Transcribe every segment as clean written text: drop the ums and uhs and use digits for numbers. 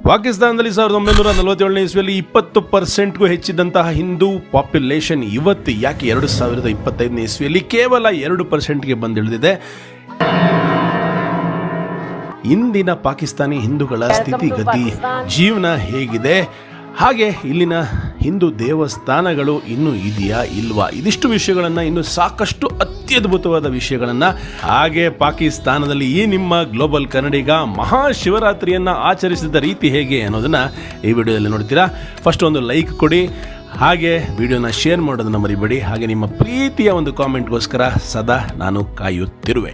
ಪಾಕಿಸ್ತಾನದಲ್ಲಿ 1947ನೇ ಇಸ್ವಿಯಲ್ಲಿ 20%ಗೂ ಹೆಚ್ಚಿದ್ದಂತಹ ಹಿಂದೂ ಪಾಪ್ಯುಲೇಷನ್ ಇವತ್ತು ಯಾಕೆ 2025ನೇ ಇಸ್ವಿಯಲ್ಲಿ ಕೇವಲ 2%ಗೆ ಬಂದಿಳಿದಿದೆ? ಇಂದಿನ ಪಾಕಿಸ್ತಾನಿ ಹಿಂದೂಗಳ ಸ್ಥಿತಿಗತಿ, ಜೀವನ ಹೇಗಿದೆ, ಹಾಗೆ ಇಲ್ಲಿನ ಹಿಂದೂ ದೇವಸ್ಥಾನಗಳು ಇನ್ನೂ ಇದೆಯಾ ಇಲ್ವಾ, ಇದಿಷ್ಟು ವಿಷಯಗಳನ್ನು, ಇನ್ನು ಸಾಕಷ್ಟು ಅತ್ಯದ್ಭುತವಾದ ವಿಷಯಗಳನ್ನು, ಹಾಗೆ ಪಾಕಿಸ್ತಾನದಲ್ಲಿ ಈ ನಿಮ್ಮ ಗ್ಲೋಬಲ್ ಕನ್ನಡಿಗ ಮಹಾಶಿವರಾತ್ರಿಯನ್ನು ಆಚರಿಸಿದ ರೀತಿ ಹೇಗೆ ಅನ್ನೋದನ್ನು ಈ ವಿಡಿಯೋದಲ್ಲಿ ನೋಡ್ತೀರಾ. ಫಸ್ಟ್ ಒಂದು ಲೈಕ್ ಕೊಡಿ, ಹಾಗೆ ವಿಡಿಯೋನ ಶೇರ್ ಮಾಡೋದನ್ನು ಮರಿಬೇಡಿ. ಹಾಗೆ ನಿಮ್ಮ ಪ್ರೀತಿಯ ಒಂದು ಕಾಮೆಂಟ್ಗೋಸ್ಕರ ಸದಾ ನಾನು ಕಾಯುತ್ತಿರುವೆ.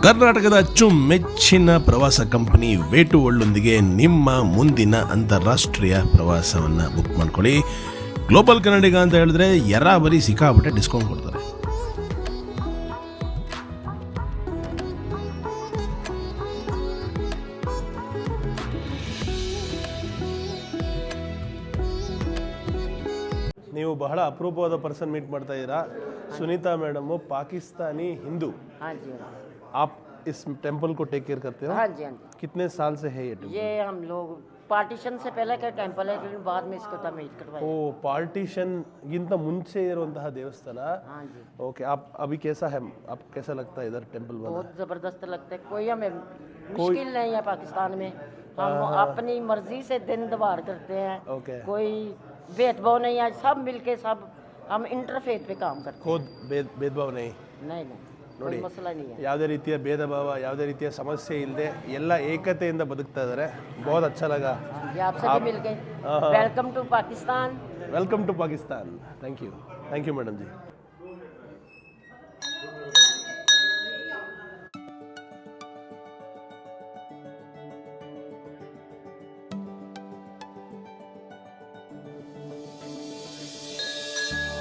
ಕರ್ನಾಟಕದ ಅಚ್ಚುಮೆಚ್ಚಿನ ಪ್ರವಾಸ ಕಂಪನಿ ವೇಟು ವರ್ಲ್ಡ್ನೊಂದಿಗೆ ನಿಮ್ಮ ಮುಂದಿನ ಅಂತಾರಾಷ್ಟ್ರೀಯ ಪ್ರವಾಸವನ್ನು ಬುಕ್ ಮಾಡ್ಕೊಳ್ಳಿ. ಗ್ಲೋಬಲ್ ಕನ್ನಡಿಗ ಅಂತ ಹೇಳಿದ್ರೆ ಬರೀ ಸಿಕ್ಕಾಪಟ್ಟೆ ಡಿಸ್ಕೌಂಟ್ ಕೊಡ್ತಾರೆ. ನೀವು ಬಹಳ ಅಪರೂಪವಾದ ಪರ್ಸನ್ ಮೀಟ್ ಮಾಡ್ತಾ ಇದ್ದೀರಾ. ಸುನೀತಾ ಮೇಡಮ್ पाकिस्तानी हिंदू. हाँ जी, आप इस टेंपल को टेक केयर करते हो? हाँ जी, हाँ जी। कितने साल से है ये टेंपल? ये हम लोग पार्टीशन से पहले का टेंपल है, लेकिन बाद में इसको तमीज करवाई। ओ, पार्टीशन गिंತ ಮುಂಚೆ ಇರುವಂತಹ ದೇವಸ್ಥಾನ. हाँ जी, ओके, आप अभी कैसा है, आप कैसा लगता है इधर टेंपल बना? बहुत जबरदस्त लगता है. कोई हमें मुश्किल नहीं है पाकिस्तान में. हम अपनी मर्जी से दिन दवार करते हैं. ओके, कोई भेदभाव नहीं है, सब मिलके सब हम इंटरफेथ पे काम करते ಖುದ್ ಭೇದಭಾವ नहीं. नहीं कोई मसला नहीं है. ಯಾವುದೇ ರೀತಿಯ ಭೇದ ಭಾವ, ಯಾವುದೇ ರೀತಿಯ ಸಮಸ್ಯೆ ಇಲ್ಲದೆ ಎಲ್ಲ ಏಕತೆಯಿಂದ ಬದುಕ್ತಾ ಇದ್ದಾರೆ. बहुत अच्छा लगा. हाँ जी, आपसे भी मिलके. Welcome to Pakistan. Welcome to Pakistan. Thank you madam ji.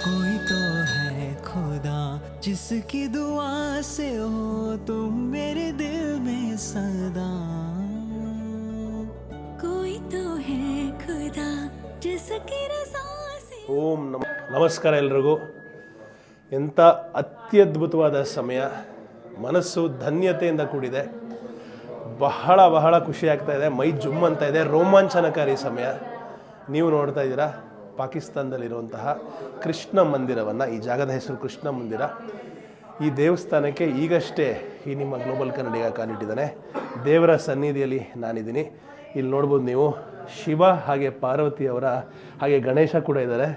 कोई तो है खुदा जिसकी दुआ से हो तुम मेरे दिल में सदा. कोई तो है खुदा जिसकी रज़ा से. ಓಂ ನಮಸ್ಕಾರ ಎಲ್ರಿಗೂ. ಎಂಥ ಅತ್ಯದ್ಭುತವಾದ ಸಮಯ, ಮನಸ್ಸು ಧನ್ಯತೆಯಿಂದ ಕೂಡಿದೆ. ಬಹಳ ಬಹಳ ಖುಷಿ ಆಗ್ತಾ ಇದೆ, ಮೈ ಜುಮ್ ಅಂತ ಇದೆ, ರೋಮಾಂಚನಕಾರಿ ಸಮಯ. ನೀವು ನೋಡ್ತಾ ಇದ್ದೀರಾ ಪಾಕಿಸ್ತಾನದಲ್ಲಿರುವಂತಹ ಕೃಷ್ಣ ಮಂದಿರವನ್ನು. ಈ ಜಾಗದ ಹೆಸರು ಕೃಷ್ಣ ಮಂದಿರ. ಈ ದೇವಸ್ಥಾನಕ್ಕೆ ಈಗಷ್ಟೇ ಈ ನಿಮ್ಮ ಗ್ಲೋಬಲ್ ಕನ್ನಡಿಗ ಕಾಲಿಟ್ಟಿದ್ದಾನೆ. ದೇವರ ಸನ್ನಿಧಿಯಲ್ಲಿ ನಾನಿದ್ದೀನಿ. ಇಲ್ಲಿ ನೋಡ್ಬೋದು ನೀವು, ಶಿವ ಹಾಗೆ ಪಾರ್ವತಿ ಅವರ, ಹಾಗೆ ಗಣೇಶ ಕೂಡ ಇದ್ದಾರೆ.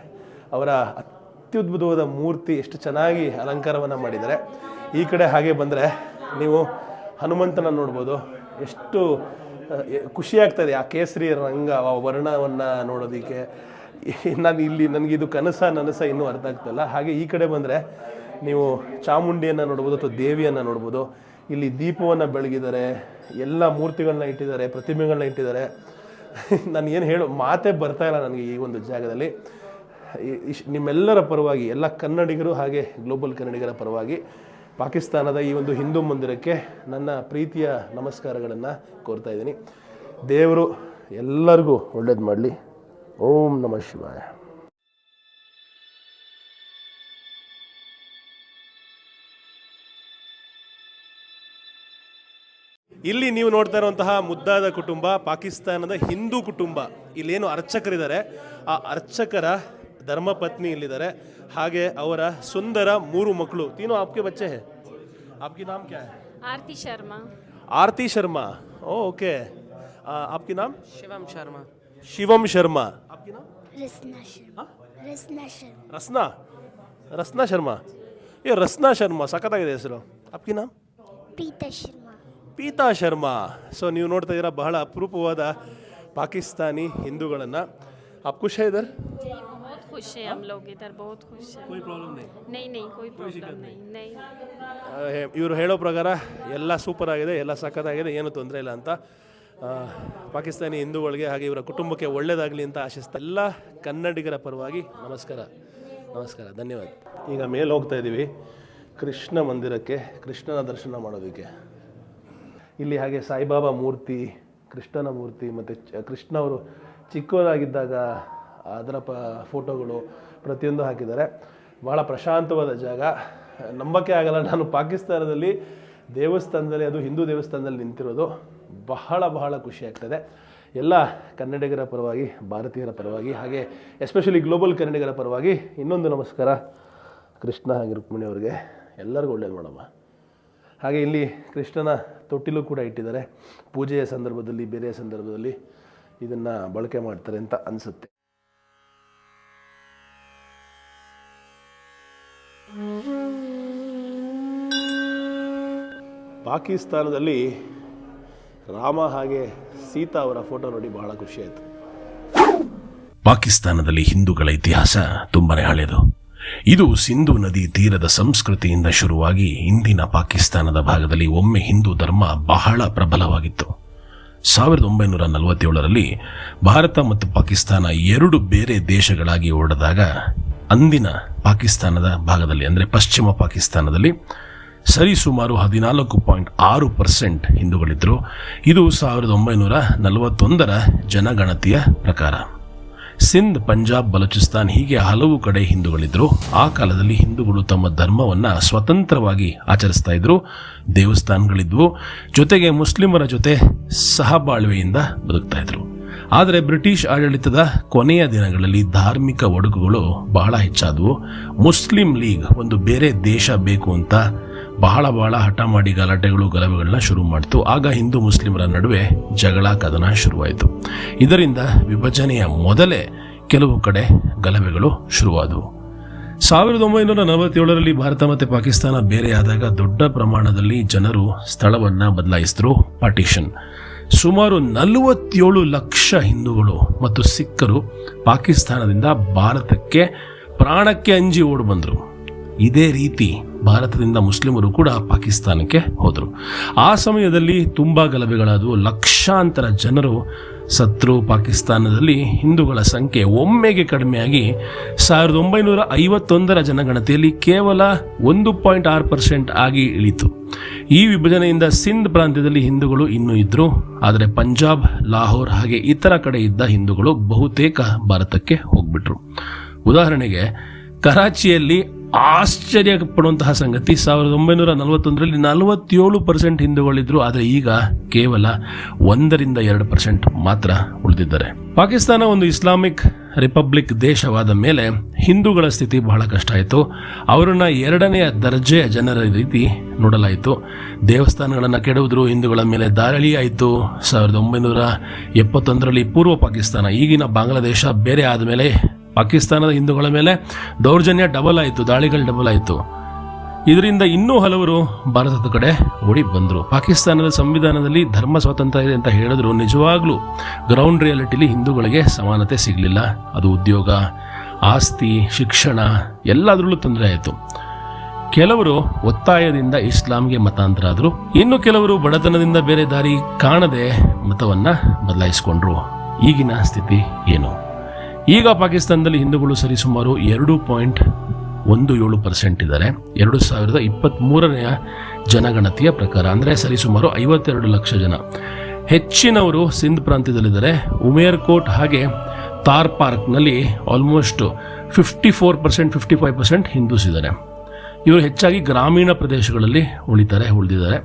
ಅವರ ಅತ್ಯದ್ಭುತವಾದ ಮೂರ್ತಿ ಎಷ್ಟು ಚೆನ್ನಾಗಿ ಅಲಂಕಾರವನ್ನು ಮಾಡಿದ್ದಾರೆ. ಈ ಕಡೆ ಹಾಗೆ ಬಂದರೆ ನೀವು ಹನುಮಂತನ ನೋಡ್ಬೋದು. ಎಷ್ಟು ಖುಷಿಯಾಗ್ತದೆ ಆ ಕೇಸರಿ ರಂಗ, ಆ ವರ್ಣವನ್ನು ನೋಡೋದಕ್ಕೆ. ನನಗಿದು ನನಸ ಇನ್ನೂ ಅರ್ಥ ಆಗ್ತಾಯಿಲ್ಲ. ಹಾಗೆ ಈ ಕಡೆ ಬಂದರೆ ನೀವು ಚಾಮುಂಡಿಯನ್ನು ನೋಡ್ಬೋದು ಅಥವಾ ದೇವಿಯನ್ನು ನೋಡ್ಬೋದು. ಇಲ್ಲಿ ದೀಪವನ್ನು ಬೆಳಗಿದ್ದಾರೆ, ಎಲ್ಲ ಮೂರ್ತಿಗಳನ್ನ ಇಟ್ಟಿದ್ದಾರೆ, ಪ್ರತಿಮೆಗಳನ್ನ ಇಟ್ಟಿದ್ದಾರೆ. ನಾನು ಏನು ಮಾತೇ ಬರ್ತಾಯಿಲ್ಲ ನನಗೆ ಈ ಒಂದು ಜಾಗದಲ್ಲಿ. ನಿಮ್ಮೆಲ್ಲರ ಪರವಾಗಿ, ಎಲ್ಲ ಕನ್ನಡಿಗರು ಹಾಗೆ ಗ್ಲೋಬಲ್ ಕನ್ನಡಿಗರ ಪರವಾಗಿ ಪಾಕಿಸ್ತಾನದ ಈ ಒಂದು ಹಿಂದೂ ಮಂದಿರಕ್ಕೆ ನನ್ನ ಪ್ರೀತಿಯ ನಮಸ್ಕಾರಗಳನ್ನು ಕೋರ್ತಾ ಇದ್ದೀನಿ. ದೇವರು ಎಲ್ಲರಿಗೂ ಒಳ್ಳೇದು ಮಾಡಲಿ. ಓಂ ನಮಃ ಶಿವಾಯ. ಇಲ್ಲಿ ನೀವು ನೋಡ್ತಾ ಇರುವಂತಹ ಮುದ್ದಾದ ಕುಟುಂಬ ಪಾಕಿಸ್ತಾನದ ಹಿಂದೂ ಕುಟುಂಬ. ಇಲ್ಲೇನು ಅರ್ಚಕರಿದ್ದಾರೆ, ಆ ಅರ್ಚಕರ ಧರ್ಮಪತ್ನಿ ಇಲ್ಲಿದ್ದಾರೆ. ಹಾಗೆ ಅವರ ಸುಂದರ 3 ಮಕ್ಕಳು. ತೀನೋ आपके बच्चे हैं? आपकी नाम क्या है? आरती शर्मा. आरती शर्मा. ओके. आपकी नाम? शिवम शर्मा. शिवम शर्मा. आपकी नाम? रसना शर्मा. रसना शर्मा. रसना शर्मा. ये रसना शर्मा ಸಖತ್ತಾಗಿದೆ ಹೆಸರು. आपकी नाम? पीता शर्मा. ಪೀತಾ ಶರ್ಮಾ. ಸೊ ನೀವು ನೋಡ್ತಾ ಇದ್ದೀರಾ ಬಹಳ ಅಪರೂಪವಾದ ಪಾಕಿಸ್ತಾನಿ ಹಿಂದೂಗಳನ್ನು. आप खुश है इधर? बहुत खुश है हम लोग इधर, बहुत खुश है. कोई प्रॉब्लम नहीं? नहीं कोई प्रॉब्लम नहीं. ಇವರು ಹೇಳೋ ಪ್ರಕಾರ ಎಲ್ಲ ಸೂಪರ್ ಆಗಿದೆ, ಎಲ್ಲ ಸಖತ್ತಾಗಿದೆ, ಏನು ತೊಂದರೆ ಇಲ್ಲ ಅಂತ. ಪಾಕಿಸ್ತಾನಿ ಹಿಂದೂಗಳಿಗೆ ಹಾಗೆ ಇವರ ಕುಟುಂಬಕ್ಕೆ ಒಳ್ಳೆಯದಾಗಲಿ ಅಂತ ಆಶಿಸ್ತಾ ಎಲ್ಲ ಕನ್ನಡಿಗರ ಪರವಾಗಿ ನಮಸ್ಕಾರ, ಧನ್ಯವಾದ. ಈಗ ಮೇಲೆ ಹೋಗ್ತಾ ಇದ್ದೀವಿ ಕೃಷ್ಣ ಮಂದಿರಕ್ಕೆ, ಕೃಷ್ಣನ ದರ್ಶನ ಮಾಡೋದಕ್ಕೆ. ಇಲ್ಲಿ ಹಾಗೆ ಸಾಯಿಬಾಬಾ ಮೂರ್ತಿ, ಕೃಷ್ಣನ ಮೂರ್ತಿ ಮತ್ತು ಕೃಷ್ಣ ಅವರು ಚಿಕ್ಕವರಾಗಿದ್ದಾಗ ಅದರ ಫೋಟೋಗಳು ಪ್ರತಿಯೊಂದು ಹಾಕಿದ್ದಾರೆ. ಭಾಳ ಪ್ರಶಾಂತವಾದ ಜಾಗ. ನಂಬಕ್ಕೆ ಆಗಲ್ಲ, ನಾನು ಪಾಕಿಸ್ತಾನದಲ್ಲಿ ದೇವಸ್ಥಾನದಲ್ಲಿ, ಅದು ಹಿಂದೂ ದೇವಸ್ಥಾನದಲ್ಲಿ ನಿಂತಿರೋದು. ಬಹಳ ಬಹಳ ಖುಷಿ ಆಗ್ತದೆ. ಎಲ್ಲ ಕನ್ನಡಿಗರ ಪರವಾಗಿ, ಭಾರತೀಯರ ಪರವಾಗಿ, ಹಾಗೆ ಎಸ್ಪೆಷಲಿ ಗ್ಲೋಬಲ್ ಕನ್ನಡಿಗರ ಪರವಾಗಿ ಇನ್ನೊಂದು ನಮಸ್ಕಾರ ಕೃಷ್ಣ ಹಾಗೆ ರುಕ್ಮಿಣಿ ಅವ್ರಿಗೆ. ಎಲ್ಲರಿಗೂ ಒಳ್ಳೇದು ಮಾಡಮ್ಮ. ಹಾಗೆ ಇಲ್ಲಿ ಕೃಷ್ಣನ ತೊಟ್ಟಿಲು ಕೂಡ ಇಟ್ಟಿದ್ದಾರೆ. ಪೂಜೆಯ ಸಂದರ್ಭದಲ್ಲಿ, ಬೇರೆಯ ಸಂದರ್ಭದಲ್ಲಿ ಇದನ್ನು ಬಳಕೆ ಮಾಡ್ತಾರೆ ಅಂತ ಅನಿಸುತ್ತೆ. ಪಾಕಿಸ್ತಾನದಲ್ಲಿ ರಾಮ ಹಾಗೆ ಸೀತಾ ಅವರ ಫೋಟೋ ನೋಡಿ ಬಹಳ ಖುಷಿಯಾಯಿತು. ಪಾಕಿಸ್ತಾನದಲ್ಲಿ ಹಿಂದೂಗಳ ಇತಿಹಾಸ ತುಂಬಾನೇ ಹಳೆಯದು. ಇದು ಸಿಂಧು ನದಿ ತೀರದ ಸಂಸ್ಕೃತಿಯಿಂದ ಶುರುವಾಗಿ ಇಂದಿನ ಪಾಕಿಸ್ತಾನದ ಭಾಗದಲ್ಲಿ ಒಮ್ಮೆ ಹಿಂದೂ ಧರ್ಮ ಬಹಳ ಪ್ರಬಲವಾಗಿತ್ತು. 1947ರಲ್ಲಿ ಭಾರತ ಮತ್ತು ಪಾಕಿಸ್ತಾನ ಎರಡು ಬೇರೆ ದೇಶಗಳಾಗಿ ಒಡೆದಾಗ ಅಂದಿನ ಪಾಕಿಸ್ತಾನದ ಭಾಗದಲ್ಲಿ ಅಂದರೆ ಪಶ್ಚಿಮ ಪಾಕಿಸ್ತಾನದಲ್ಲಿ ಸರಿಸುಮಾರು 14.6% ಹಿಂದೂಗಳಿದ್ದರು. ಇದು 1941ರ ಜನಗಣತಿಯ ಪ್ರಕಾರ. ಸಿಂಧ್, ಪಂಜಾಬ್, ಬಲೂಚಿಸ್ತಾನ್ ಹೀಗೆ ಹಲವು ಕಡೆ ಹಿಂದೂಗಳಿದ್ದರು. ಆ ಕಾಲದಲ್ಲಿ ಹಿಂದೂಗಳು ತಮ್ಮ ಧರ್ಮವನ್ನು ಸ್ವತಂತ್ರವಾಗಿ ಆಚರಿಸ್ತಾ ಇದ್ರು. ದೇವಸ್ಥಾನಗಳಿದ್ವು. ಜೊತೆಗೆ ಮುಸ್ಲಿಮರ ಜೊತೆ ಸಹಬಾಳ್ವೆಯಿಂದ ಬದುಕ್ತಾ ಇದ್ರು. ಆದರೆ ಬ್ರಿಟಿಷ್ ಆಡಳಿತದ ಕೊನೆಯ ದಿನಗಳಲ್ಲಿ ಧಾರ್ಮಿಕ ಒಡಕುಗಳು ಬಹಳ ಹೆಚ್ಚಾದವು. ಮುಸ್ಲಿಂ ಲೀಗ್ ಒಂದು ಬೇರೆ ದೇಶ ಬೇಕು ಅಂತ ಬಹಳ ಹಠ ಮಾಡಿ ಗಲಾಟೆಗಳು, ಗಲಭೆಗಳನ್ನ ಶುರು ಮಾಡ್ತು. ಆಗ ಹಿಂದೂ ಮುಸ್ಲಿಮರ ನಡುವೆ ಜಗಳ, ಕದನ ಶುರುವಾಯಿತು. ಇದರಿಂದ ವಿಭಜನೆಯ ಮೊದಲೇ ಕೆಲವು ಕಡೆ ಗಲಭೆಗಳು ಶುರುವಾದವು. 1947ರಲ್ಲಿ ಭಾರತ ಮತ್ತು ಪಾಕಿಸ್ತಾನ ಬೇರೆಯಾದಾಗ ದೊಡ್ಡ ಪ್ರಮಾಣದಲ್ಲಿ ಜನರು ಸ್ಥಳವನ್ನು ಬದಲಾಯಿಸಿದ್ರು. ಪಾರ್ಟಿಷನ್. ಸುಮಾರು 47 ಲಕ್ಷ ಹಿಂದೂಗಳು ಮತ್ತು ಸಿಖ್ಖರು ಪಾಕಿಸ್ತಾನದಿಂದ ಭಾರತಕ್ಕೆ ಪ್ರಾಣಕ್ಕೆ ಅಂಜಿ ಓಡಿ ಬಂದರು. ಇದೇ ರೀತಿ ಭಾರತದಿಂದ ಮುಸ್ಲಿಮರು ಕೂಡ ಪಾಕಿಸ್ತಾನಕ್ಕೆ ಹೋದರು. ಆ ಸಮಯದಲ್ಲಿ ತುಂಬ ಗಲಭೆಗಳಾದವು. ಲಕ್ಷಾಂತರ ಜನರು ಸತ್ರು. ಪಾಕಿಸ್ತಾನದಲ್ಲಿ ಹಿಂದೂಗಳ ಸಂಖ್ಯೆ ಒಮ್ಮೆಗೆ ಕಡಿಮೆಯಾಗಿ 1951ರ ಜನಗಣತಿಯಲ್ಲಿ ಕೇವಲ 1.6% ಆಗಿ ಇಳಿತು. ಈ ವಿಭಜನೆಯಿಂದ ಸಿಂಧ್ ಪ್ರಾಂತ್ಯದಲ್ಲಿ ಹಿಂದೂಗಳು ಇನ್ನೂ ಇದ್ದರು. ಆದರೆ ಪಂಜಾಬ್, ಲಾಹೋರ್ ಹಾಗೆ ಇತರ ಕಡೆ ಇದ್ದ ಹಿಂದೂಗಳು ಬಹುತೇಕ ಭಾರತಕ್ಕೆ ಹೋಗ್ಬಿಟ್ರು. ಉದಾಹರಣೆಗೆ ಕರಾಚಿಯಲ್ಲಿ ಆಶ್ಚರ್ಯ ಪಡುವಂತಹ ಸಂಗತಿ, 1941ರಲ್ಲಿ 47% ಹಿಂದೂಗಳಿದ್ರು. ಆದರೆ ಈಗ ಕೇವಲ 1-2% ಮಾತ್ರ ಉಳಿದಿದ್ದಾರೆ. ಪಾಕಿಸ್ತಾನ ಒಂದು ಇಸ್ಲಾಮಿಕ್ ರಿಪಬ್ಲಿಕ್ ದೇಶವಾದ ಮೇಲೆ ಹಿಂದೂಗಳ ಸ್ಥಿತಿ ಬಹಳ ಕಷ್ಟ ಆಯಿತು. ಅವರನ್ನ 2ನೇ ದರ್ಜೆಯ ಜನರ ರೀತಿ ನೋಡಲಾಯಿತು. ದೇವಸ್ಥಾನಗಳನ್ನು ಕೆಡವಿದ್ರು. ಹಿಂದೂಗಳ ಮೇಲೆ ದಾಳಿ ಆಯಿತು. 1971ರಲ್ಲಿ ಪೂರ್ವ ಪಾಕಿಸ್ತಾನ, ಈಗಿನ ಬಾಂಗ್ಲಾದೇಶ ಬೇರೆ ಆದಮೇಲೆ ಪಾಕಿಸ್ತಾನದ ಹಿಂದೂಗಳ ಮೇಲೆ ದೌರ್ಜನ್ಯ ಡಬಲ್ ಆಯಿತು, ದಾಳಿಗಳು ಡಬಲ್ ಆಯಿತು. ಇದರಿಂದ ಇನ್ನೂ ಹಲವರು ಭಾರತದ ಕಡೆ ಓಡಿ ಬಂದರು. ಪಾಕಿಸ್ತಾನದ ಸಂವಿಧಾನದಲ್ಲಿ ಧರ್ಮ ಸ್ವಾತಂತ್ರ್ಯ ಇದೆ ಅಂತ ಹೇಳಿದ್ರು, ನಿಜವಾಗ್ಲೂ ಗ್ರೌಂಡ್ ರಿಯಾಲಿಟಿಲಿ ಹಿಂದೂಗಳಿಗೆ ಸಮಾನತೆ ಸಿಗಲಿಲ್ಲ. ಅದು ಉದ್ಯೋಗ, ಆಸ್ತಿ, ಶಿಕ್ಷಣ ಎಲ್ಲದರಲ್ಲೂ ತೊಂದರೆ ಆಯಿತು. ಕೆಲವರು ಒತ್ತಾಯದಿಂದ ಇಸ್ಲಾಂಗೆ ಮತಾಂತರ ಆದರು. ಇನ್ನು ಕೆಲವರು ಬಡತನದಿಂದ ಬೇರೆ ದಾರಿ ಕಾಣದೆ ಮತವನ್ನು ಬದಲಾಯಿಸಿಕೊಂಡ್ರು. ಈಗಿನ ಸ್ಥಿತಿ ಏನು? ಈಗ ಪಾಕಿಸ್ತಾನದಲ್ಲಿ ಹಿಂದೂಗಳು ಸರಿಸುಮಾರು 2.17% ಇದ್ದಾರೆ. 2023ರ ಜನಗಣತಿಯ ಪ್ರಕಾರ ಅಂದರೆ ಸರಿಸುಮಾರು 52 ಲಕ್ಷ ಜನ. ಹೆಚ್ಚಿನವರು ಸಿಂಧ್ ಪ್ರಾಂತ್ಯದಲ್ಲಿದ್ದಾರೆ. ಉಮೇರ್ಕೋಟ್ ಹಾಗೆ ತಾರ್ ಪಾರ್ಕ್ನಲ್ಲಿ ಆಲ್ಮೋಸ್ಟ್ 54%, 55% ಹಿಂದೂಸ್ ಇದ್ದಾರೆ. ಇವರು ಹೆಚ್ಚಾಗಿ ಗ್ರಾಮೀಣ ಪ್ರದೇಶಗಳಲ್ಲಿ ಉಳಿದಿದ್ದಾರೆ.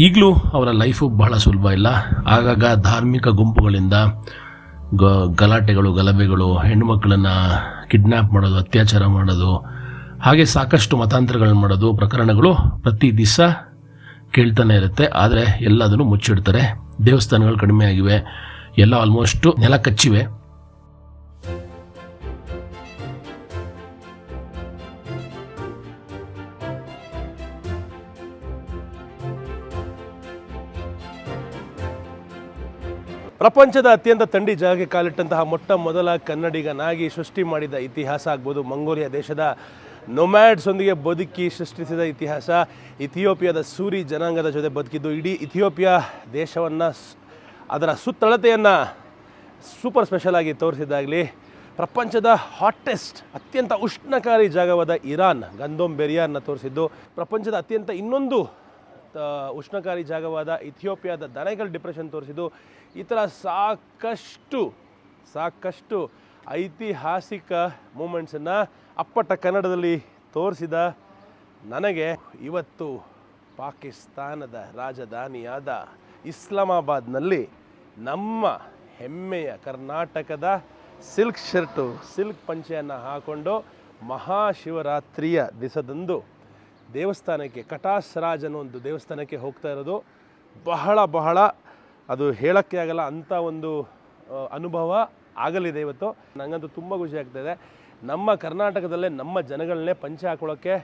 ಈಗಲೂ ಅವರ ಲೈಫು ಬಹಳ ಸುಲಭ ಇಲ್ಲ. ಆಗಾಗ ಧಾರ್ಮಿಕ ಗುಂಪುಗಳಿಂದ ಗಲಾಟೆಗಳು, ಗಲಭೆಗಳು, ಹೆಣ್ಣುಮಕ್ಕಳನ್ನು ಕಿಡ್ನ್ಯಾಪ್ ಮಾಡೋದು, ಅತ್ಯಾಚಾರ ಮಾಡೋದು, ಹಾಗೆ ಸಾಕಷ್ಟು ಮತಾಂತರಗಳನ್ನು ಮಾಡೋದು ಪ್ರಕರಣಗಳು ಪ್ರತಿ ದಿವಸ ಕೇಳ್ತಾನೆ ಇರುತ್ತೆ. ಆದರೆ ಎಲ್ಲದನ್ನು ಮುಚ್ಚಿಡ್ತಾರೆ. ದೇವಸ್ಥಾನಗಳು ಕಡಿಮೆ ಆಗಿವೆ, ಎಲ್ಲ ಆಲ್ಮೋಸ್ಟು ನೆಲ ಕಚ್ಚಿವೆ. ಪ್ರಪಂಚದ ಅತ್ಯಂತ ಥಂಡಿ ಜಾಗಕ್ಕೆ ಕಾಲಿಟ್ಟಂತಹ ಮೊಟ್ಟ ಮೊದಲ ಕನ್ನಡಿಗನಾಗಿ ಸೃಷ್ಟಿ ಮಾಡಿದ ಇತಿಹಾಸ ಆಗ್ಬೋದು. ಮಂಗೋಲಿಯಾ ದೇಶದ ನೊಮ್ಯಾಡ್ಸೊಂದಿಗೆ ಬದುಕಿ ಸೃಷ್ಟಿಸಿದ ಇತಿಹಾಸ. ಇಥಿಯೋಪಿಯಾದ ಸೂರಿ ಜನಾಂಗದ ಜೊತೆ ಬದುಕಿದ್ದು ಇಡೀ ಇಥಿಯೋಪಿಯಾ ದೇಶವನ್ನು, ಅದರ ಸುತ್ತಳತೆಯನ್ನು ಸೂಪರ್ ಸ್ಪೆಷಲ್ ಆಗಿ ತೋರಿಸಿದ್ದಾಗಲಿ, ಪ್ರಪಂಚದ ಹಾಟೆಸ್ಟ್ ಅತ್ಯಂತ ಉಷ್ಣಕಾರಿ ಜಾಗವಾದ ಇರಾನ್ ಗಂದೋಮ್ ಬೆರಿಯಾನ್ನ ತೋರಿಸಿದ್ದು, ಪ್ರಪಂಚದ ಅತ್ಯಂತ ಇನ್ನೊಂದು ಉಷ್ಣಕಾರಿ ಜಾಗವಾದ ಇಥಿಯೋಪಿಯಾದ ದನೈಗಲ್ ಡಿಪ್ರೆಷನ್ ತೋರಿಸಿದ್ದು, ಈ ಥರ ಸಾಕಷ್ಟು ಐತಿಹಾಸಿಕ ಮೂಮೆಂಟ್ಸನ್ನು ಅಪ್ಪಟ ಕನ್ನಡದಲ್ಲಿ ತೋರಿಸಿದ ನನಗೆ ಇವತ್ತು ಪಾಕಿಸ್ತಾನದ ರಾಜಧಾನಿಯಾದ ಇಸ್ಲಾಮಾಬಾದ್ನಲ್ಲಿ ನಮ್ಮ ಹೆಮ್ಮೆಯ ಕರ್ನಾಟಕದ ಸಿಲ್ಕ್ ಶರ್ಟು ಸಿಲ್ಕ್ ಪಂಚೆಯನ್ನು ಹಾಕ್ಕೊಂಡು ಮಹಾಶಿವರಾತ್ರಿಯ ದಿವಸದಂದು ದೇವಸ್ಥಾನಕ್ಕೆ ಕಟಾಸ್ ರಾಜ್ ಅನ್ನೋ ಒಂದು ದೇವಸ್ಥಾನಕ್ಕೆ ಹೋಗ್ತಾ ಇರೋದು ಬಹಳ ಅದು ಹೇಳೋಕ್ಕೆ ಆಗಲ್ಲ ಅಂಥ ಒಂದು ಅನುಭವ ಆಗಲಿದೆ ಇವತ್ತು. ನನಗಂತೂ ತುಂಬ ಖುಷಿ ಆಗ್ತಾಯಿದೆ. ನಮ್ಮ ಕರ್ನಾಟಕದಲ್ಲೇ ನಮ್ಮ ಜನಗಳನ್ನೇ ಪಂಚೆ ಹಾಕೊಳ್ಳೋಕ್ಕೆ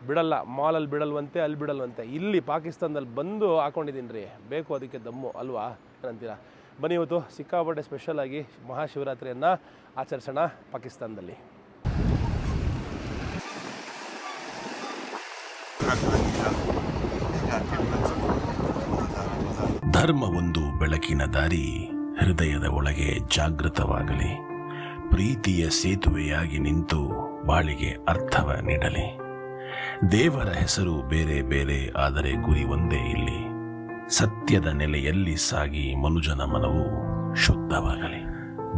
ಬಿಡಲ್ಲ, ಮಾಲಲ್ಲಿ ಬಿಡಲ್ವಂತೆ, ಅಲ್ಲಿ ಬಿಡಲ್ವಂತೆ. ಇಲ್ಲಿ ಪಾಕಿಸ್ತಾನದಲ್ಲಿ ಬಂದು ಹಾಕ್ಕೊಂಡಿದ್ದೀನಿ ರೀ, ಬೇಕು ಅದಕ್ಕೆ ದಮ್ಮು ಅಲ್ವಾ ಅಂತೀರಾ? ಬನ್ನಿ ಇವತ್ತು ಸಿಕ್ಕಾಪಟ್ಟೆ ಸ್ಪೆಷಲಾಗಿ ಮಹಾಶಿವರಾತ್ರಿಯನ್ನು ಆಚರಿಸೋಣ ಪಾಕಿಸ್ತಾನದಲ್ಲಿ. ಧರ್ಮ ಒಂದು ಬೆಳಕಿನ ದಾರಿ, ಹೃದಯದ ಒಳಗೆ ಜಾಗೃತವಾಗಲಿ, ಪ್ರೀತಿಯ ಸೇತುವೆಯಾಗಿ ನಿಂತು ಬಾಳಿಗೆ ಅರ್ಥವ ನೀಡಲಿ. ದೇವರ ಹೆಸರು ಬೇರೆ ಬೇರೆ ಆದರೆ ಗುರಿ ಒಂದೇ ಇಲ್ಲಿ, ಸತ್ಯದ ನೆಲೆಯಲ್ಲಿ ಸಾಗಿ ಮನುಜನ ಮನವು ಶುದ್ಧವಾಗಲಿ.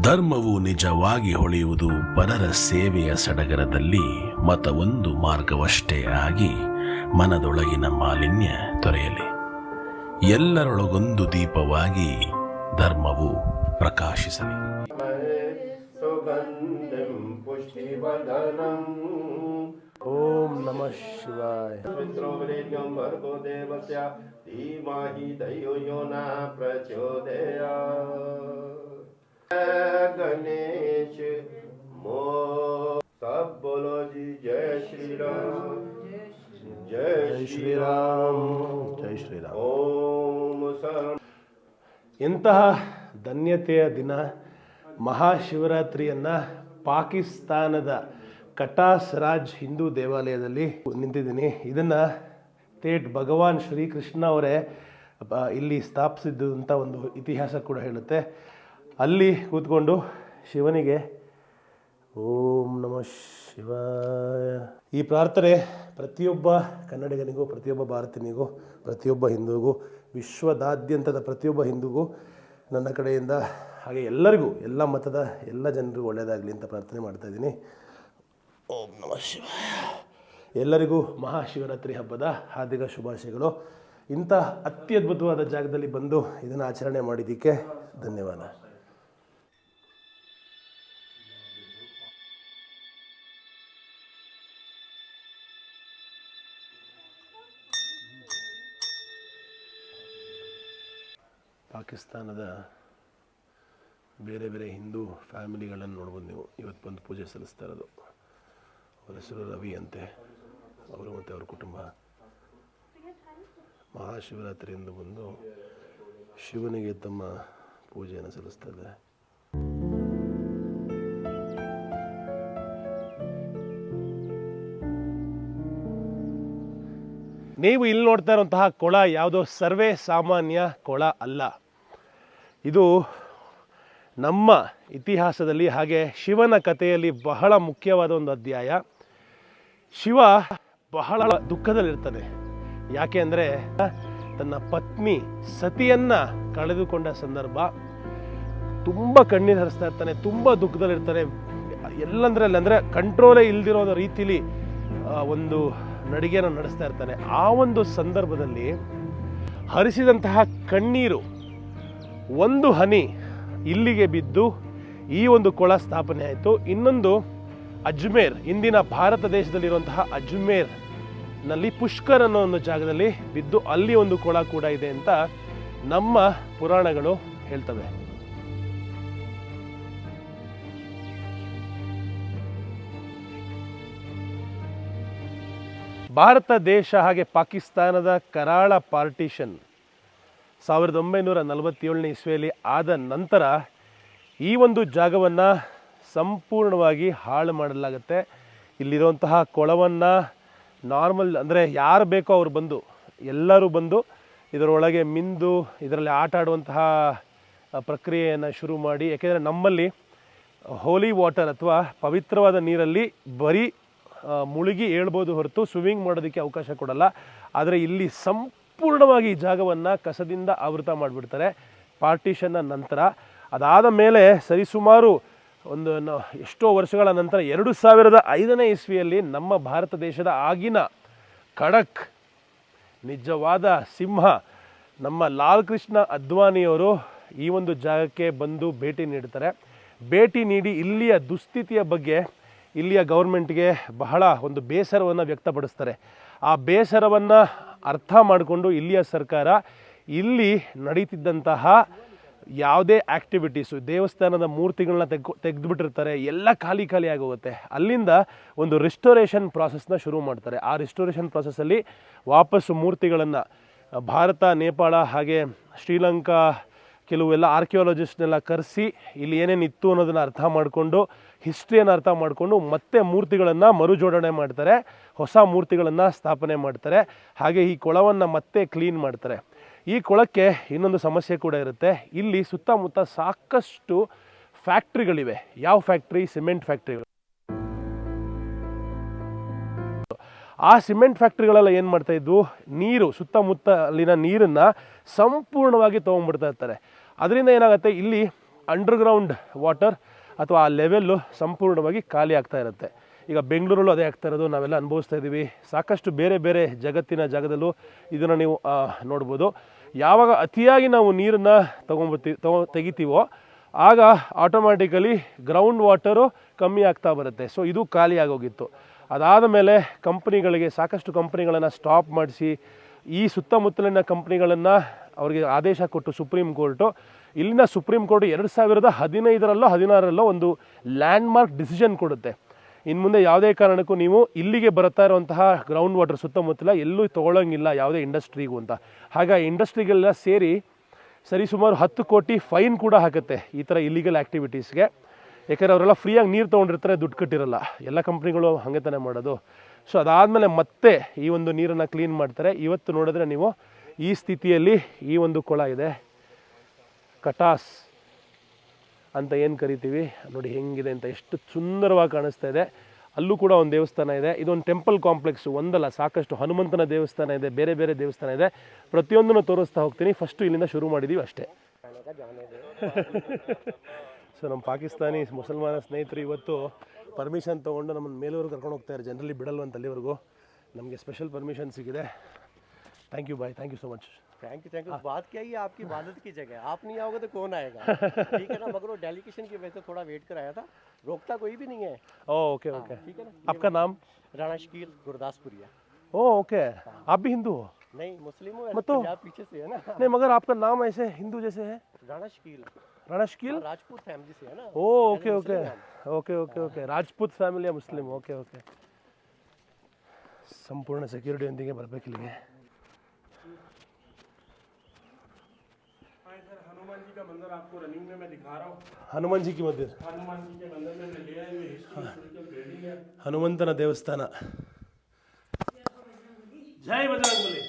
ಧರ್ಮವು ನಿಜವಾಗಿ ಹೊಳೆಯುವುದು ಪರರ ಸೇವೆಯ ಸಡಗರದಲ್ಲಿ, ಮತ ಒಂದು ಮಾರ್ಗವಷ್ಟೇ ಆಗಿ ಮನದೊಳಗಿನ ಮಾಲಿನ್ಯ ತೊರೆಯಲಿ. ಎಲ್ಲರೊಳಗೊಂದು ದೀಪವಾಗಿ ಧರ್ಮವು ಪ್ರಕಾಶಿಸಲಿ. ಓಂ ನಮಃ ಶಿವಾಯ. गणेश मो सब बोलो जी जय श्री राम जय श्री राम ಜೈ ಶ್ರೀರಾಮ್. ओम सर्व ಎಂತಹ ಧನ್ಯತೆಯ ದಿನ. ಮಹಾಶಿವರಾತ್ರಿಯನ್ನು ಪಾಕಿಸ್ತಾನದ ಕಟಾಸ್ ರಾಜ್ ಹಿಂದೂ ದೇವಾಲಯದಲ್ಲಿ ನಿಂತಿದ್ದೀನಿ. ಇದನ್ನು ತೇಟ್ ಭಗವಾನ್ ಶ್ರೀಕೃಷ್ಣ ಅವರೇ ಇಲ್ಲಿ ಸ್ಥಾಪಿಸಿದ್ದು ಅಂತ ಒಂದು ಇತಿಹಾಸ ಕೂಡ ಹೇಳುತ್ತೆ. ಅಲ್ಲಿ ಕೂತ್ಕೊಂಡು ಶಿವನಿಗೆ ಓಂ ನಮಃ ಶಿವಾಯ ಈ ಪ್ರಾರ್ಥನೆ ಪ್ರತಿಯೊಬ್ಬ ಕನ್ನಡಿಗನಿಗೂ, ಪ್ರತಿಯೊಬ್ಬ ಭಾರತೀಯನಿಗೂ, ಪ್ರತಿಯೊಬ್ಬ ಹಿಂದೂಗೂ, ವಿಶ್ವದಾದ್ಯಂತದ ಪ್ರತಿಯೊಬ್ಬ ಹಿಂದೂಗೂ ನನ್ನ ಕಡೆಯಿಂದ, ಹಾಗೆ ಎಲ್ಲರಿಗೂ, ಎಲ್ಲ ಮತದ ಎಲ್ಲ ಜನರಿಗೂ ಒಳ್ಳೆಯದಾಗಲಿ ಅಂತ ಪ್ರಾರ್ಥನೆ ಮಾಡ್ತಾಯಿದ್ದೀನಿ. ಓಂ ನಮಃ ಶಿವಾಯ. ಎಲ್ಲರಿಗೂ ಮಹಾಶಿವರಾತ್ರಿ ಹಬ್ಬದ ಹಾರ್ದಿಕ ಶುಭಾಶಯಗಳು. ಇಂಥ ಅತ್ಯದ್ಭುತವಾದ ಜಾಗದಲ್ಲಿ ಬಂದು ಇದನ್ನು ಆಚರಣೆ ಮಾಡಿದ್ದಕ್ಕೆ ಧನ್ಯವಾದ. ಪಾಕಿಸ್ತಾನದ ಬೇರೆ ಬೇರೆ ಹಿಂದೂ ಫ್ಯಾಮಿಲಿಗಳನ್ನು ನೋಡ್ಬೋದು ನೀವು. ಇವತ್ತು ಬಂದು ಪೂಜೆ ಸಲ್ಲಿಸ್ತಾ ಇರೋದು ಅವರ ಹೆಸರು ರವಿ ಅಂತೆ. ಅವರು ಮತ್ತು ಅವ್ರ ಕುಟುಂಬ ಮಹಾಶಿವರಾತ್ರಿಯಿಂದ ಬಂದು ಶಿವನಿಗೆ ತಮ್ಮ ಪೂಜೆಯನ್ನು ಸಲ್ಲಿಸ್ತಾ ಇದ್ದಾರೆ. ನೀವು ಇಲ್ಲಿ ನೋಡ್ತಾ ಇರುವಂತಹ ಕೊಳ ಯಾವುದೋ ಸರ್ವೇ ಸಾಮಾನ್ಯ ಕೊಳ ಅಲ್ಲ. ಇದು ನಮ್ಮ ಇತಿಹಾಸದಲ್ಲಿ ಹಾಗೆ ಶಿವನ ಕಥೆಯಲ್ಲಿ ಬಹಳ ಮುಖ್ಯವಾದ ಒಂದು ಅಧ್ಯಾಯ. ಶಿವ ಬಹಳ ದುಃಖದಲ್ಲಿರ್ತಾನೆ. ಯಾಕೆ ಅಂದರೆ ತನ್ನ ಪತ್ನಿ ಸತಿಯನ್ನು ಕಳೆದುಕೊಂಡ ಸಂದರ್ಭ. ತುಂಬ ಕಣ್ಣೀರು ಹರಿಸ್ತಾ ಇರ್ತಾನೆ, ತುಂಬ ದುಃಖದಲ್ಲಿರ್ತಾನೆ. ಎಲ್ಲಂದ್ರೆ ಕಂಟ್ರೋಲೇ ಇಲ್ದಿರೋ ರೀತಿಲಿ ಒಂದು ನಡಿಗೆಯನ್ನು ನಡೆಸ್ತಾ ಇರ್ತಾನೆ. ಆ ಒಂದು ಸಂದರ್ಭದಲ್ಲಿ ಹರಿಸಿದಂತಹ ಕಣ್ಣೀರು ಒಂದು ಹನಿ ಇಲ್ಲಿಗೆ ಬಿದ್ದು ಈ ಒಂದು ಕೊಳ ಸ್ಥಾಪನೆ ಆಯಿತು. ಇನ್ನೊಂದು ಅಜ್ಮೇರ್, ಇಂದಿನ ಭಾರತ ದೇಶದಲ್ಲಿರುವಂತಹ ಅಜ್ಮೇರ್ನಲ್ಲಿ ಪುಷ್ಕರ್ ಅನ್ನೋ ಒಂದು ಜಾಗದಲ್ಲಿ ಬಿದ್ದು ಅಲ್ಲಿ ಒಂದು ಕೊಳ ಕೂಡ ಇದೆ ಅಂತ ನಮ್ಮ ಪುರಾಣಗಳು ಹೇಳ್ತವೆ. ಭಾರತ ದೇಶ ಹಾಗೆ ಪಾಕಿಸ್ತಾನದ ಕರಾಳ ಪಾರ್ಟಿಷನ್ 1947ನೇ ಇಸ್ವಿಯಲ್ಲಿ ಆದ ನಂತರ ಈ ಒಂದು ಜಾಗವನ್ನು ಸಂಪೂರ್ಣವಾಗಿ ಹಾಳು ಮಾಡಲಾಗುತ್ತೆ. ಇಲ್ಲಿರುವಂತಹ ಕೊಳವನ್ನು ನಾರ್ಮಲ್ ಅಂದರೆ ಯಾರು ಬೇಕೋ ಅವರು ಬಂದು, ಎಲ್ಲರೂ ಬಂದು ಇದರೊಳಗೆ ಮಿಂದು ಇದರಲ್ಲಿ ಆಟ ಆಡುವಂತಹ ಪ್ರಕ್ರಿಯೆಯನ್ನು ಶುರು ಮಾಡಿ. ಯಾಕೆಂದರೆ ನಮ್ಮಲ್ಲಿ ಹೋಲಿ ವಾಟರ್ ಅಥವಾ ಪವಿತ್ರವಾದ ನೀರಲ್ಲಿ ಬರೀ ಮುಳುಗಿ ಹೇಳ್ಬೋದು ಹೊರತು ಸ್ವಿಮ್ಮಿಂಗ್ ಮಾಡೋದಕ್ಕೆ ಅವಕಾಶ ಕೊಡಲ್ಲ. ಆದರೆ ಇಲ್ಲಿ ಸಂಪೂರ್ಣವಾಗಿ ಈ ಜಾಗವನ್ನು ಕಸದಿಂದ ಆವೃತ ಮಾಡಿಬಿಡ್ತಾರೆ ಪಾರ್ಟಿಷನ್ನ ನಂತರ. ಅದಾದ ಮೇಲೆ ಸರಿಸುಮಾರು ಒಂದು ಎಷ್ಟೋ ವರ್ಷಗಳ ನಂತರ 2005ನೇ ಇಸ್ವಿಯಲ್ಲಿ ನಮ್ಮ ಭಾರತ ದೇಶದ ಆಗಿನ ಖಡಕ್ ನಿಜವಾದ ಸಿಂಹ ನಮ್ಮ ಲಾಲ್ ಕೃಷ್ಣ ಅದ್ವಾನಿಯವರು ಈ ಒಂದು ಜಾಗಕ್ಕೆ ಬಂದು ಭೇಟಿ ನೀಡ್ತಾರೆ. ಭೇಟಿ ನೀಡಿ ಇಲ್ಲಿಯ ದುಸ್ಥಿತಿಯ ಬಗ್ಗೆ ಇಲ್ಲಿಯ ಗೌರ್ಮೆಂಟ್ಗೆ ಬಹಳ ಒಂದು ಬೇಸರವನ್ನು ವ್ಯಕ್ತಪಡಿಸ್ತಾರೆ. ಆ ಬೇಸರವನ್ನು ಅರ್ಥ ಮಾಡಿಕೊಂಡು ಇಲ್ಲಿಯ ಸರ್ಕಾರ ಇಲ್ಲಿ ನಡೀತಿದ್ದಂತಹ ಯಾವುದೇ ಆ್ಯಕ್ಟಿವಿಟೀಸು, ದೇವಸ್ಥಾನದ ಮೂರ್ತಿಗಳನ್ನ ತೆಗೆದುಬಿಟ್ಟಿರ್ತಾರೆ, ಎಲ್ಲ ಖಾಲಿ ಆಗೋಗುತ್ತೆ. ಅಲ್ಲಿಂದ ಒಂದು ರಿಸ್ಟೋರೇಷನ್ ಪ್ರಾಸೆಸ್ನ ಶುರು ಮಾಡ್ತಾರೆ. ಆ ರಿಸ್ಟೋರೇಷನ್ ಪ್ರಾಸೆಸ್ಸಲ್ಲಿ ವಾಪಸ್ಸು ಮೂರ್ತಿಗಳನ್ನು ಭಾರತ, ನೇಪಾಳ ಹಾಗೆ ಶ್ರೀಲಂಕಾ ಕೆಲವೆಲ್ಲ ಆರ್ಕಿಯಾಲಜಿಸ್ಟ್ನೆಲ್ಲ ಕರೆಸಿ ಇಲ್ಲಿ ಏನೇನು ಇತ್ತು ಅನ್ನೋದನ್ನು ಅರ್ಥ ಮಾಡಿಕೊಂಡು, ಹಿಸ್ಟ್ರಿಯನ್ನು ಅರ್ಥ ಮಾಡಿಕೊಂಡು ಮತ್ತೆ ಮೂರ್ತಿಗಳನ್ನು ಮರುಜೋಡಣೆ ಮಾಡ್ತಾರೆ, ಹೊಸ ಮೂರ್ತಿಗಳನ್ನು ಸ್ಥಾಪನೆ ಮಾಡ್ತಾರೆ. ಹಾಗೆ ಈ ಕೊಳವನ್ನು ಮತ್ತೆ ಕ್ಲೀನ್ ಮಾಡ್ತಾರೆ. ಈ ಕೊಳಕ್ಕೆ ಇನ್ನೊಂದು ಸಮಸ್ಯೆ ಕೂಡ ಇರುತ್ತೆ. ಇಲ್ಲಿ ಸುತ್ತಮುತ್ತ ಸಾಕಷ್ಟು ಫ್ಯಾಕ್ಟ್ರಿಗಳಿವೆ. ಯಾವ ಫ್ಯಾಕ್ಟ್ರಿ? ಸಿಮೆಂಟ್ ಫ್ಯಾಕ್ಟ್ರಿಗಳು. ಆ ಸಿಮೆಂಟ್ ಫ್ಯಾಕ್ಟ್ರಿಗಳೆಲ್ಲ ಏನು ಮಾಡ್ತಾಯಿದ್ವು, ನೀರು ಸುತ್ತಮುತ್ತ ಅಲ್ಲಿನ ನೀರನ್ನು ಸಂಪೂರ್ಣವಾಗಿ ತೊಗೊಂಡ್ಬಿಡ್ತಾ ಇರ್ತಾರೆ. ಅದರಿಂದ ಏನಾಗುತ್ತೆ, ಇಲ್ಲಿ ಅಂಡರ್ಗ್ರೌಂಡ್ ವಾಟರ್ ಅಥವಾ ಆ ಲೆವೆಲ್ಲು ಸಂಪೂರ್ಣವಾಗಿ ಖಾಲಿ ಆಗ್ತಾ ಇರುತ್ತೆ. ಈಗ ಬೆಂಗಳೂರಲ್ಲೂ ಅದೇ ಆಗ್ತಾ ಇರೋದು, ನಾವೆಲ್ಲ ಅನುಭವಿಸ್ತಾ ಇದ್ದೀವಿ. ಸಾಕಷ್ಟು ಬೇರೆ ಬೇರೆ ಜಗತ್ತಿನ ಜಾಗದಲ್ಲೂ ಇದನ್ನು ನೀವು ನೋಡ್ಬೋದು. ಯಾವಾಗ ಅತಿಯಾಗಿ ನಾವು ನೀರನ್ನು ತೆಗಿತೀವೋ ಆಗ ಆಟೋಮ್ಯಾಟಿಕಲಿ ಗ್ರೌಂಡ್ ವಾಟರು ಕಮ್ಮಿ ಆಗ್ತಾ ಬರುತ್ತೆ. ಸೊ ಇದು ಖಾಲಿ ಆಗೋಗಿತ್ತು. ಅದಾದ ಮೇಲೆ ಕಂಪ್ನಿಗಳಿಗೆ, ಸಾಕಷ್ಟು ಕಂಪ್ನಿಗಳನ್ನು ಸ್ಟಾಪ್ ಮಾಡಿಸಿ ಈ ಸುತ್ತಮುತ್ತಲಿನ ಕಂಪ್ನಿಗಳನ್ನು ಅವರಿಗೆ ಆದೇಶ ಕೊಟ್ಟು ಸುಪ್ರೀಂ ಕೋರ್ಟು, ಇಲ್ಲಿನ ಸುಪ್ರೀಂ ಕೋರ್ಟ್ 2015ರಲ್ಲೋ 16ರಲ್ಲೋ ಒಂದು ಲ್ಯಾಂಡ್ಮಾರ್ಕ್ ಡಿಸಿಷನ್ ಕೊಡುತ್ತೆ. ಇನ್ನು ಮುಂದೆ ಯಾವುದೇ ಕಾರಣಕ್ಕೂ ನೀವು ಇಲ್ಲಿಗೆ ಬರ್ತಾ ಇರುವಂತಹ ಗ್ರೌಂಡ್ ವಾಟರ್ ಸುತ್ತಮುತ್ತಲ ಎಲ್ಲೂ ತೊಗೊಳ್ಳೋಂಗಿಲ್ಲ ಯಾವುದೇ ಇಂಡಸ್ಟ್ರಿಗೂ ಅಂತ. ಹಾಗಾಗಿ ಇಂಡಸ್ಟ್ರಿಗೆಲ್ಲ ಸೇರಿ ಸರಿಸುಮಾರು 10 ಕೋಟಿ ಫೈನ್ ಕೂಡ ಹಾಕುತ್ತೆ ಈ ಥರ ಇಲ್ಲಿಗಲ್ ಆ್ಯಕ್ಟಿವಿಟೀಸ್ಗೆ. ಯಾಕಂದರೆ ಅವರೆಲ್ಲ ಫ್ರೀಯಾಗಿ ನೀರು ತೊಗೊಂಡಿರ್ತಾರೆ, ದುಡ್ಡು ಕಟ್ಟಿರಲ್ಲ. ಎಲ್ಲ ಕಂಪ್ನಿಗಳು ಹಾಗೆ ತಾನೇ ಮಾಡೋದು. ಸೊ ಅದಾದಮೇಲೆ ಮತ್ತೆ ಈ ಒಂದು ನೀರನ್ನು ಕ್ಲೀನ್ ಮಾಡ್ತಾರೆ. ಇವತ್ತು ನೋಡಿದ್ರೆ ನೀವು ಈ ಸ್ಥಿತಿಯಲ್ಲಿ ಈ ಒಂದು ಕೊಳ ಇದೆ, ಕಟಾಸ್ ಅಂತ ಏನು ಕರಿತೀವಿ ನೋಡಿ, ಹೆಂಗಿದೆ ಅಂತ, ಎಷ್ಟು ಸುಂದರವಾಗಿ ಕಾಣಿಸ್ತಾ ಇದೆ. ಅಲ್ಲೂ ಕೂಡ ಒಂದು ದೇವಸ್ಥಾನ ಇದೆ. ಇದೊಂದು ಟೆಂಪಲ್ ಕಾಂಪ್ಲೆಕ್ಸು, ಒಂದಲ್ಲ ಸಾಕಷ್ಟು. ಹನುಮಂತನ ದೇವಸ್ಥಾನ ಇದೆ, ಬೇರೆ ಬೇರೆ ದೇವಸ್ಥಾನ ಇದೆ. ಪ್ರತಿಯೊಂದನ್ನು ತೋರಿಸ್ತಾ ಹೋಗ್ತೀನಿ. ಫಸ್ಟು ಇಲ್ಲಿಂದ ಶುರು ಮಾಡಿದ್ದೀವಿ ಅಷ್ಟೇ. ಸೊ ನಮ್ಮ ಪಾಕಿಸ್ತಾನಿ ಮುಸಲ್ಮಾನ ಸ್ನೇಹಿತರು ಇವತ್ತು ಪರ್ಮಿಷನ್ ತೊಗೊಂಡು ನಮ್ಮನ್ನು ಮೇಲೂರು ಕರ್ಕೊಂಡು ಹೋಗ್ತಾರೆ. ಜನರಲಿ ಬಿಡಲ್ವಂತ ಅಲ್ಲಿವರೆಗೂ. ನಮಗೆ ಸ್ಪೆಷಲ್ ಪರ್ಮಿಷನ್ ಸಿಕ್ಕಿದೆ. Thank you bye, thank you so much. Thank you बात क्या ही आपकी इबादत की जगह है, आप नहीं आओगे तो कौन आएगा? ठीक है ना, मगर वो डेलीगेशन की वजह से थोड़ा वेट कराया था, रोकता कोई भी नहीं है। ओके ओके, ठीक है ना। आपका नाम? राणा शकील, गुरदासपुरिया। ओके, आप भी हिंदू हो? नहीं, मुस्लिम हूँ, मतलब पंजाब पीछे से है ना। नहीं, मगर आपका नाम ऐसे हिंदू जैसे है। राणा शकील। राणा शकील राजपूत फैमिली से है ना। Okay okay okay okay okay, Rajput ಫ್ಯಾಮಿಲಿಯ ಮುಸ್ಲಿಂ. Okay okay. ಸಂಪೂರ್ಣ ಸೆಕ್ಯೂರಿಟಿಯೊಂದಿಗೆ ಬರಬೇಕಿಲ್ಲಿಗೆ. हनुमान जी का मंदिर आपको रनिंग में मैं दिखा रहा हूँ. हनुमान जी की मंदिर, हनुमान जी के मंदिर में ले आए हुए हिस्टोरिकल बिल्डिंग है. हनुमंतನ ದೇವಸ್ಥಾನ. जय बजरंगबली.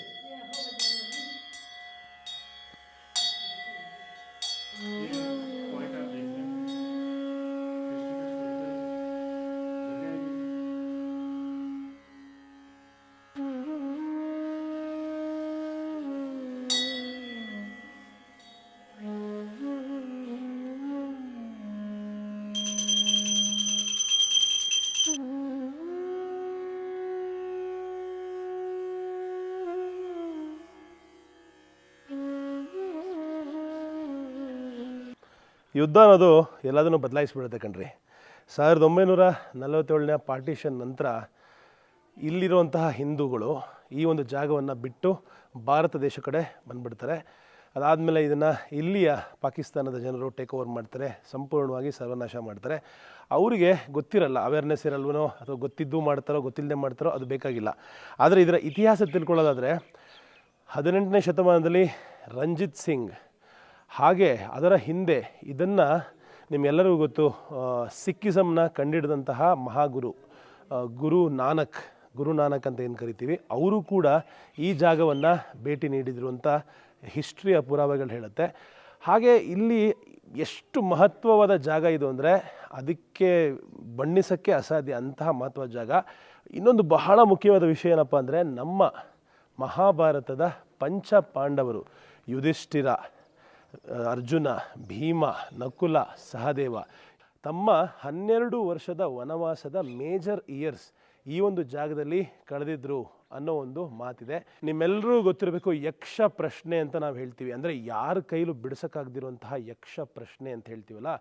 ಯುದ್ಧ ಅನ್ನೋದು ಎಲ್ಲದನ್ನು ಬದಲಾಯಿಸ್ಬಿಡುತ್ತೆ ಕಣ್ರಿ. 1947ನೇ ಪಾರ್ಟಿಷನ್ ನಂತರ ಇಲ್ಲಿರುವಂತಹ ಹಿಂದೂಗಳು ಈ ಒಂದು ಜಾಗವನ್ನು ಬಿಟ್ಟು ಭಾರತ ದೇಶ ಕಡೆ ಬಂದುಬಿಡ್ತಾರೆ. ಅದಾದಮೇಲೆ ಇದನ್ನು ಇಲ್ಲಿಯ ಪಾಕಿಸ್ತಾನದ ಜನರು ಟೇಕ್ ಓವರ್ ಮಾಡ್ತಾರೆ, ಸಂಪೂರ್ಣವಾಗಿ ಸರ್ವನಾಶ ಮಾಡ್ತಾರೆ. ಅವರಿಗೆ ಗೊತ್ತಿರಲ್ಲ, ಅವೇರ್ನೆಸ್ ಇರಲ್ವನೋ ಅಥವಾ ಗೊತ್ತಿದ್ದು ಮಾಡ್ತಾರೋ ಗೊತ್ತಿಲ್ಲದೆ ಮಾಡ್ತಾರೋ ಅದು ಬೇಕಾಗಿಲ್ಲ. ಆದರೆ ಇದರ ಇತಿಹಾಸ ತಿಳ್ಕೊಳ್ಳೋದಾದರೆ 18ನೇ ಶತಮಾನದಲ್ಲಿ ರಂಜಿತ್ ಸಿಂಗ್, ಹಾಗೆ ಅದರ ಹಿಂದೆ ಇದನ್ನು ನಿಮ್ಮೆಲ್ಲರಿಗೂ ಗೊತ್ತು, ಸಿಕ್ಕಿಸಮ್ನ ಕಂಡಿಡಿದಂತಹ ಮಹಾಗುರು ಗುರು ನಾನಕ್ ಅಂತ ಏನು ಕರಿತೀವಿ, ಅವರು ಕೂಡ ಈ ಜಾಗವನ್ನು ಭೇಟಿ ನೀಡಿದರು ಅಂತ ಹಿಸ್ಟ್ರಿಯ ಪುರಾವೆಗಳು ಹೇಳುತ್ತೆ. ಹಾಗೆ ಇಲ್ಲಿ ಎಷ್ಟು ಮಹತ್ವವಾದ ಜಾಗ ಇದು ಅಂದರೆ ಅದಕ್ಕೆ ಬಣ್ಣಿಸೋಕ್ಕೆ ಅಸಾಧ್ಯ, ಅಂತಹ ಮಹತ್ವದ ಜಾಗ. ಇನ್ನೊಂದು ಬಹಳ ಮುಖ್ಯವಾದ ವಿಷಯ ಏನಪ್ಪ ಅಂದರೆ, ನಮ್ಮ ಮಹಾಭಾರತದ ಪಂಚ ಪಾಂಡವರು ಯುಧಿಷ್ಠಿರ, ಅರ್ಜುನ, ಭೀಮ, ನಕುಲ, ಸಹದೇವ ತಮ್ಮ 12 ವರ್ಷದ ವನವಾಸದ ಮೇಜರ್ ಇಯರ್ಸ್ ಈ ಒಂದು ಜಾಗದಲ್ಲಿ ಕಳೆದಿದ್ದರು ಅನ್ನೋ ಒಂದು ಮಾತಿದೆ. ನಿಮ್ಮೆಲ್ಲರೂ ಗೊತ್ತಿರಬೇಕು, ಯಕ್ಷ ಪ್ರಶ್ನೆ ಅಂತ ನಾವು ಹೇಳ್ತೀವಿ, ಅಂದರೆ ಯಾರ ಕೈಲೂ ಬಿಡಿಸೋಕ್ಕಾಗದಿರುವಂತಹ ಯಕ್ಷ ಪ್ರಶ್ನೆ ಅಂತ ಹೇಳ್ತೀವಲ್ಲ,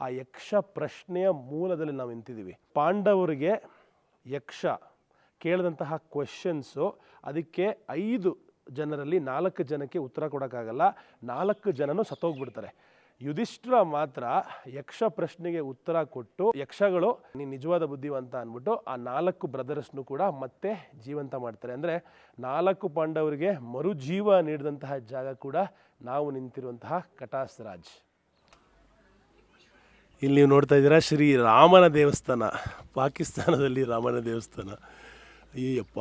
ಆ ಯಕ್ಷ ಪ್ರಶ್ನೆಯ ಮೂಲದಲ್ಲಿ ನಾವು ನಿಂತಿದ್ದೀವಿ. ಪಾಂಡವರಿಗೆ ಯಕ್ಷ ಕೇಳಿದಂತಹ ಕ್ವೆಶನ್ಸು, ಅದಕ್ಕೆ 5 ಜನರಲ್ಲಿ 4 ಜನಕ್ಕೆ ಉತ್ತರ ಕೊಡೋಕ್ಕಾಗಲ್ಲ, 4 ಜನನೂ ಸತ್ತೋಗ್ಬಿಡ್ತಾರೆ. ಯುಧಿಷ್ಠಿರ ಮಾತ್ರ ಯಕ್ಷ ಪ್ರಶ್ನೆಗೆ ಉತ್ತರ ಕೊಟ್ಟು, ಯಕ್ಷಗಳು ನೀನು ನಿಜವಾದ ಬುದ್ಧಿವಂತ ಅಂದ್ಬಿಟ್ಟು ಆ 4 ಬ್ರದರ್ಸ್ನು ಕೂಡ ಮತ್ತೆ ಜೀವಂತ ಮಾಡ್ತಾರೆ. ಅಂದರೆ 4 ಪಾಂಡವರಿಗೆ ಮರುಜೀವ ನೀಡಿದಂತಹ ಜಾಗ ಕೂಡ ನಾವು ನಿಂತಿರುವಂತಹ ಕಟಾಸ್ರಾಜ್. ಇಲ್ಲಿ ನೀವು ನೋಡ್ತಾ ಇದ್ದೀರಾ ಶ್ರೀ ರಾಮನ ದೇವಸ್ಥಾನ, ಪಾಕಿಸ್ತಾನದಲ್ಲಿ ರಾಮನ ದೇವಸ್ಥಾನ. ಅಯ್ಯಪ್ಪ,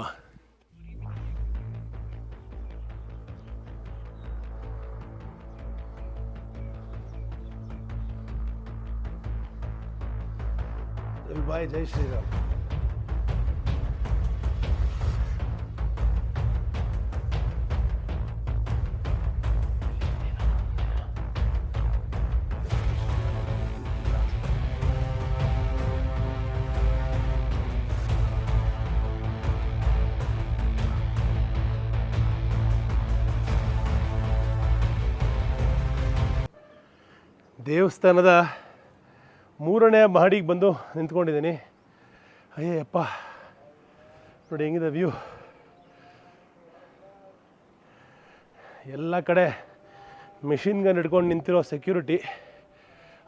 ಬಾಯ್, ಜೈ ಶ್ರೀರಾಮ್. ದೇವಸ್ಥಾನದ 3ನೇ ಮಹಡಿಗೆ ಬಂದು ನಿಂತ್ಕೊಂಡಿದ್ದೀನಿ. ಅಯ್ಯಪ್ಪ, ನೋಡಿ ಹೆಂಗಿದೆ ವ್ಯೂ. ಎಲ್ಲ ಕಡೆ ಮೆಷಿನ್ ಗನ್ ಹಿಡ್ಕೊಂಡು ನಿಂತಿರೋ ಸೆಕ್ಯೂರಿಟಿ.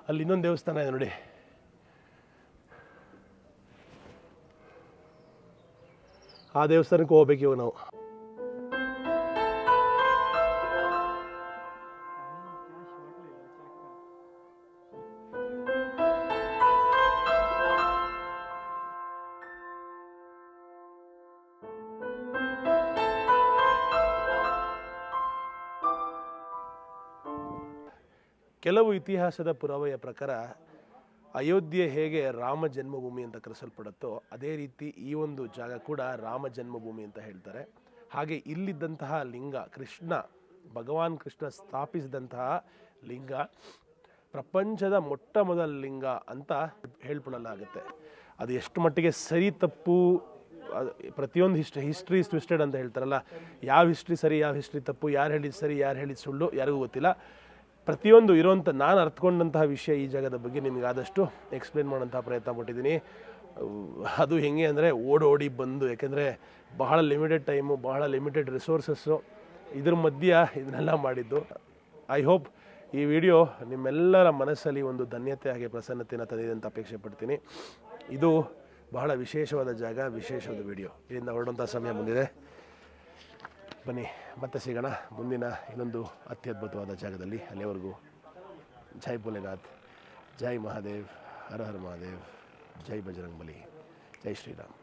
ಅಲ್ಲಿ ಇನ್ನೊಂದು ದೇವಸ್ಥಾನ ಇದೆ ನೋಡಿ. ಆ ದೇವಸ್ಥಾನಕ್ಕೆ ಹೋಗ್ಬೇಕು ಇವಾಗ ನಾವು. ಕೆಲವು ಇತಿಹಾಸದ ಪುರಾವೆಯ ಪ್ರಕಾರ ಅಯೋಧ್ಯೆ ಹೇಗೆ ರಾಮ ಜನ್ಮಭೂಮಿ ಅಂತ ಕರೆಸಲ್ಪಡುತ್ತೋ, ಅದೇ ರೀತಿ ಈ ಒಂದು ಜಾಗ ಕೂಡ ರಾಮ ಜನ್ಮಭೂಮಿ ಅಂತ ಹೇಳ್ತಾರೆ. ಹಾಗೆ ಇಲ್ಲಿದ್ದಂತಹ ಲಿಂಗ, ಕೃಷ್ಣ, ಭಗವಾನ್ ಕೃಷ್ಣ ಸ್ಥಾಪಿಸಿದಂತಹ ಲಿಂಗ ಪ್ರಪಂಚದ ಮೊಟ್ಟ ಮೊದಲ ಲಿಂಗ ಅಂತ ಹೇಳ್ಕೊಳ್ಳಲಾಗುತ್ತೆ. ಅದು ಎಷ್ಟು ಮಟ್ಟಿಗೆ ಸರಿ ತಪ್ಪು, ಪ್ರತಿಯೊಂದು ಹಿಸ್ಟ್ರಿ ಟ್ವಿಸ್ಟೆಡ್ ಅಂತ ಹೇಳ್ತಾರಲ್ಲ, ಯಾವ ಹಿಸ್ಟ್ರಿ ಸರಿ ಯಾವ ಹಿಸ್ಟ್ರಿ ತಪ್ಪು, ಯಾರು ಹೇಳಿದ ಸರಿ ಯಾರು ಹೇಳಿದ ಸುಳ್ಳು ಯಾರಿಗೂ ಗೊತ್ತಿಲ್ಲ. ಪ್ರತಿಯೊಂದು ಇರೋಂಥ ನಾನು ಅರ್ಥಕೊಂಡಂತಹ ವಿಷಯ ಈ ಜಾಗದ ಬಗ್ಗೆ ನಿಮಗೆ ಆದಷ್ಟು ಎಕ್ಸ್ಪ್ಲೇನ್ ಮಾಡೋಂಥ ಪ್ರಯತ್ನ ಪಟ್ಟಿದ್ದೀನಿ. ಅದು ಹೆಂಗೆ ಅಂದರೆ ಓಡೋಡಿ ಬಂದು, ಯಾಕೆಂದರೆ ಬಹಳ ಲಿಮಿಟೆಡ್ ಟೈಮು, ಬಹಳ ಲಿಮಿಟೆಡ್ ರಿಸೋರ್ಸಸ್ಸು, ಇದ್ರ ಮಧ್ಯೆ ಇದನ್ನೆಲ್ಲ ಮಾಡಿದ್ದು. ಐ ಹೋಪ್ ಈ ವಿಡಿಯೋ ನಿಮ್ಮೆಲ್ಲರ ಮನಸ್ಸಲ್ಲಿ ಒಂದು ಧನ್ಯತೆ ಹಾಗೆ ಪ್ರಸನ್ನತೆಯನ್ನು ತಂದಿದೆ ಅಂತ ಅಪೇಕ್ಷೆ ಪಡ್ತೀನಿ. ಇದು ಬಹಳ ವಿಶೇಷವಾದ ಜಾಗ, ವಿಶೇಷವಾದ ವಿಡಿಯೋ. ಇಲ್ಲಿಂದ ಹೊರಡುವಂಥ ಸಮಯ ಬಂದಿದೆ. ಬನ್ನಿ ಮತ್ತೆ ಸಿಗೋಣ ಮುಂದಿನ ಇನ್ನೊಂದು ಅತ್ಯದ್ಭುತವಾದ ಜಾಗದಲ್ಲಿ. ಅಲ್ಲಿವರೆಗೂ ಜೈ ಭೋಲೆನಾಥ್, ಜೈ ಮಹಾದೇವ್, ಹರ ಹರ ಮಹಾದೇವ್, ಜೈ ಬಜರಂಗ್ ಬಲಿ, ಜೈ ಶ್ರೀರಾಮ್.